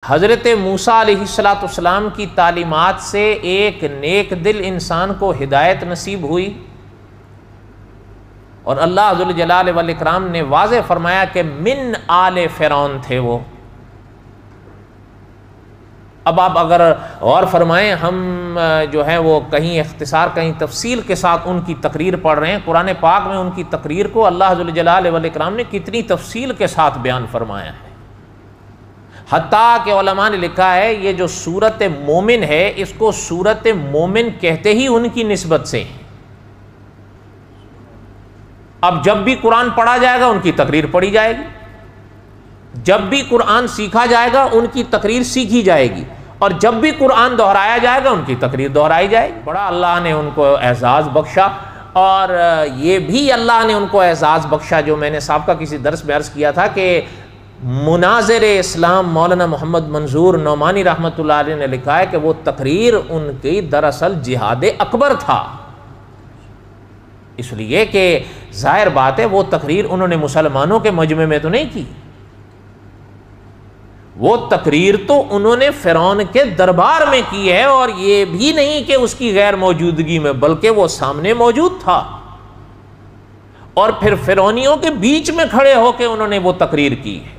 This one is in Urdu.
حضرت موسیٰ علیہ السلام کی تعلیمات سے ایک نیک دل انسان کو ہدایت نصیب ہوئی، اور اللہ ذو الجلال والاکرام نے واضح فرمایا کہ من آل فرعون تھے وہ۔ اب آپ اگر غور فرمائیں، ہم جو ہے وہ کہیں اختصار کہیں تفصیل کے ساتھ ان کی تقریر پڑھ رہے ہیں۔ قرآن پاک میں ان کی تقریر کو اللہ ذو الجلال والاکرام نے کتنی تفصیل کے ساتھ بیان فرمایا ہے، حتیٰ کہ علماء نے لکھا ہے یہ جو سورت مومن ہے اس کو سورت مومن کہتے ہی ان کی نسبت سے۔ اب جب بھی قرآن پڑھا جائے گا ان کی تقریر پڑھی جائے گی، جب بھی قرآن سیکھا جائے گا ان کی تقریر سیکھی جائے گی، اور جب بھی قرآن دہرایا جائے گا ان کی تقریر دہرائی جائے گی۔ بڑا اللہ نے ان کو اعزاز بخشا، اور یہ بھی اللہ نے ان کو اعزاز بخشا جو میں نے سابقہ کسی درس میں عرض کیا تھا کہ مناظر اسلام مولانا محمد منظور نعمانی رحمۃ اللہ علیہ نے لکھا ہے کہ وہ تقریر ان کی دراصل جہاد اکبر تھا، اس لیے کہ ظاہر بات ہے وہ تقریر انہوں نے مسلمانوں کے مجمع میں تو نہیں کی، وہ تقریر تو انہوں نے فرعون کے دربار میں کی ہے، اور یہ بھی نہیں کہ اس کی غیر موجودگی میں، بلکہ وہ سامنے موجود تھا، اور پھر فرعونیوں کے بیچ میں کھڑے ہو کے انہوں نے وہ تقریر کی ہے۔